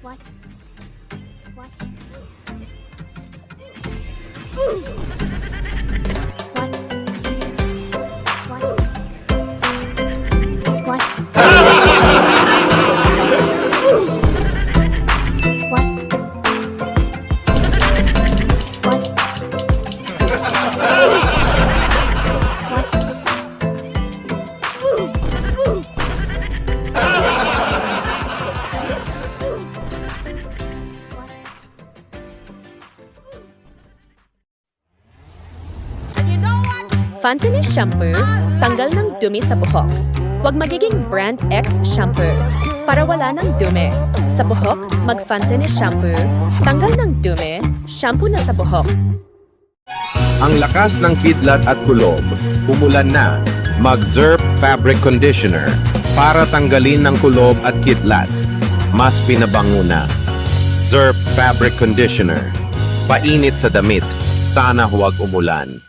What? What? What? What? Fantanis Shampoo, tanggal ng dumi sa buhok. Huwag magiging Brand X Shampoo para wala ng dumi. Sa buhok, mag-Fantanis Shampoo, tanggal ng dumi, shampoo na sa buhok. Ang lakas ng kidlat at kulob, umulan na. Mag-Zerp Fabric Conditioner para tanggalin ng kulob at kidlat. Mas pinabango na. Zerp Fabric Conditioner. Painit sa damit. Sana huwag umulan.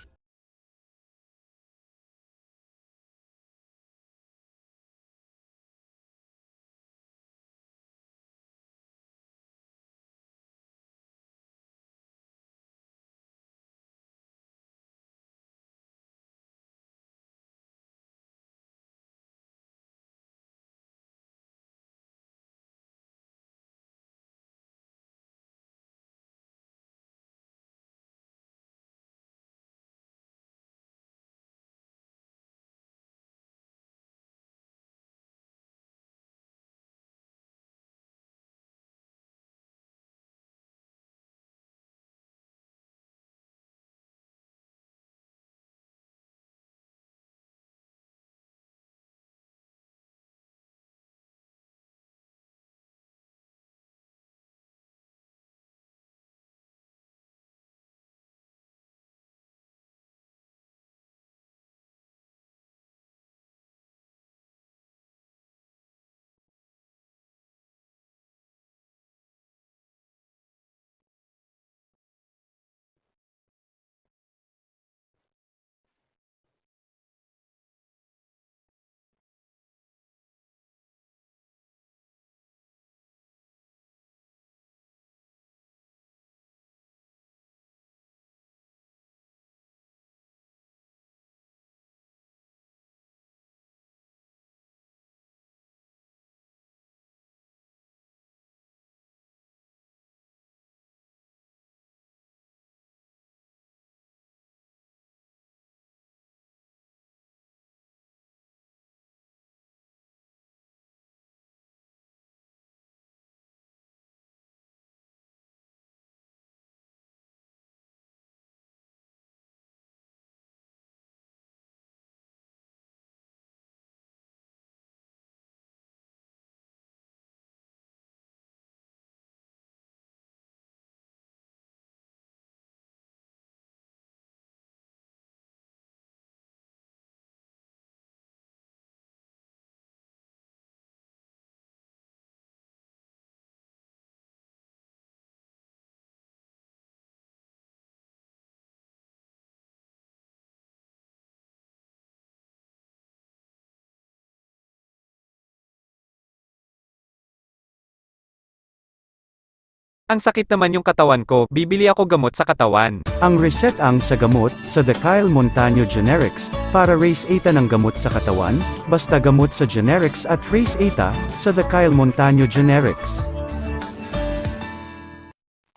Ang sakit naman yung katawan ko, bibili ako gamot sa katawan. Ang reset ang sa gamot, sa The Kyle Montano Generics, para raise 8 ng gamot sa katawan, basta gamot sa generics at raise 8 sa The Kyle Montano Generics.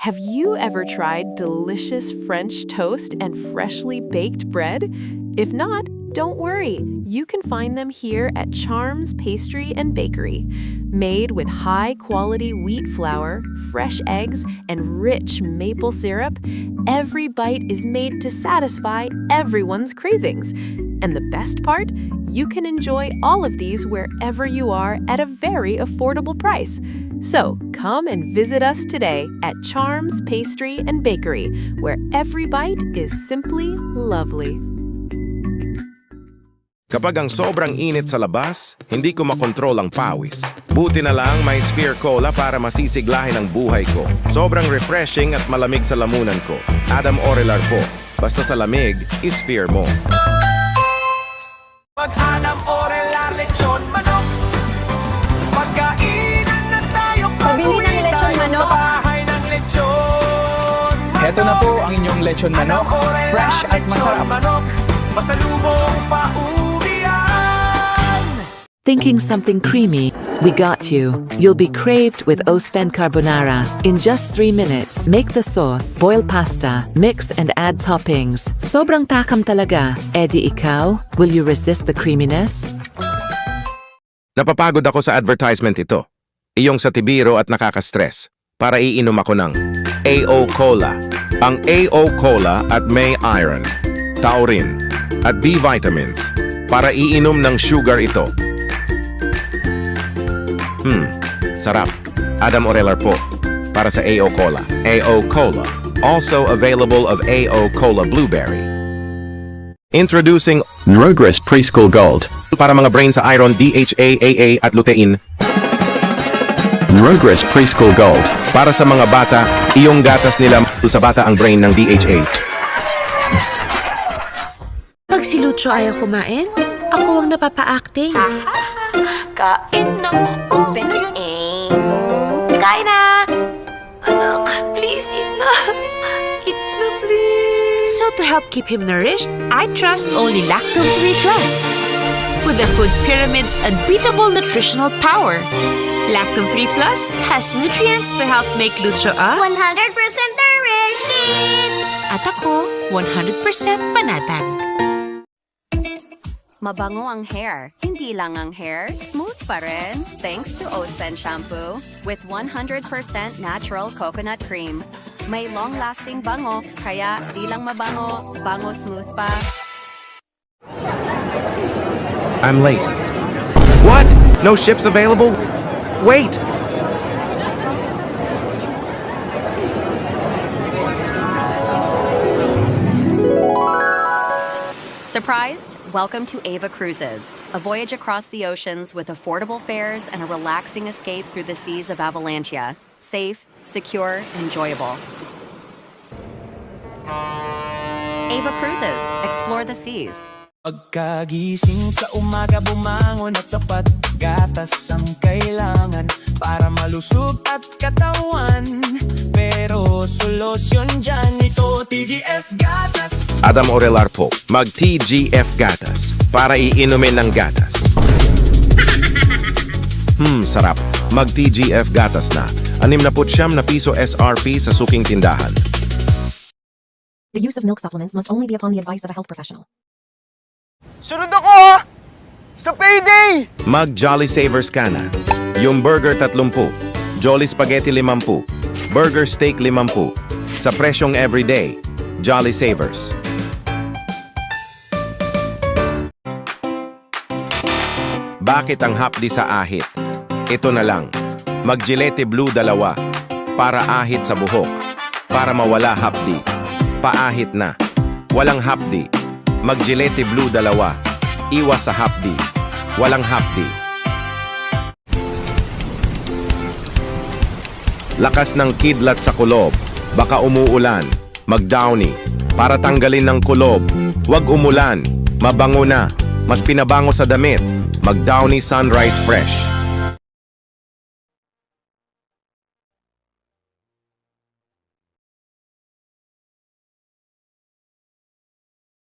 Have you ever tried delicious French toast and freshly baked bread? If not, don't worry. You can find them here at Charms Pastry and Bakery. Made with high-quality wheat flour, fresh eggs, and rich maple syrup, every bite is made to satisfy everyone's cravings. And the best part? You can enjoy all of these wherever you are at a very affordable price. So, come and visit us today at Charms Pastry and Bakery, where every bite is simply lovely. Kapag ang sobrang init sa labas, hindi ko makontrol ang pawis. Buti na lang may Sphere Cola para masisiglahin ang buhay ko. Sobrang refreshing at malamig sa lamunan ko. Adam Orelar po. Basta sa lamig, i-Sphere mo. Mag-Adam Orelar lechon manok. Pagkainan na tayo, Pabili ng lechon Ito na po ang inyong lechon manok, fresh at masarap. Thinking something creamy? We got you. You'll be craved with Ospen Carbonara. In just 3 minutes, make the sauce, boil pasta, mix and add toppings. Sobrang takam talaga. Eddie, ikaw? Will you resist the creaminess? Napapagod ako sa advertisement ito. Iyong sa tibiro at nakaka-stress. Para iinom ako ng AO Cola. Ang AO Cola at may iron, taurine, at B vitamins. Para iinom ng sugar ito. Sarap. Adam Orelar po. Para sa AO Cola. AO Cola. Also available of AO Cola Blueberry. Introducing Progress Preschool Gold. para mga brain sa iron, DHA, AA at lutein. Progress Preschool Gold. Para sa mga bata, iyong gatas nila sa bata ang brain ng DHA. Pag si Lucho ayaw kumain, ako ang napapa-acting. Kain na. Open na yun. Kain na! Anak, please eat na. Eat na, please. So to help keep him nourished, I trust only Lactome 3 Plus. With the food pyramid's unbeatable nutritional power. Lactome 3 Plus has nutrients to help make Lucho a 100% nourished kid! at ako 100% panatag. Mabango ang hair. Hindi lang ang hair, smooth pa rin. Thanks to Ospen Shampoo with 100% natural coconut cream. May long-lasting bango, kaya di lang mabango, bango smooth pa. I'm late. What? No ships available? Wait! Surprised? Welcome to Ava Cruises, a voyage across the oceans with affordable fares and a relaxing escape through the seas of Avalancha. Safe, secure, enjoyable. Ava Cruises, explore the seas. Pagkagising sa umaga bumangon at sapat gatas ang kailangan para malusog at katawan. Pero solusyon dyan ito, TGF Gatas. Adam Orelar po, mag-TGF Gatas para iinumin ng gatas. Sarap. Mag-TGF Gatas na. 69 na piso SRP sa suking tindahan. The use of milk supplements must only be upon the advice of a health professional. Sunod ako sa payday! Mag Jolly Savers ka na. Yung burger 30, Jolly Spaghetti 50, burger steak 50. Sa presyong everyday, Jolly Savers. Bakit ang hapdi sa ahit? Ito na lang. Mag Gillette Blue 2 para ahit sa buhok. Para mawala hapdi. Paahit na. Walang hapdi. Mag Gillette Blue 2. Iwas sa hapdi. Walang hapdi. Lakas ng kidlat sa kulob. Baka umuulan. Mag Downy. Para tanggalin ng kulob. Huwag umulan. Mabango na. Mas pinabango sa damit. Mag Downy Sunrise Fresh.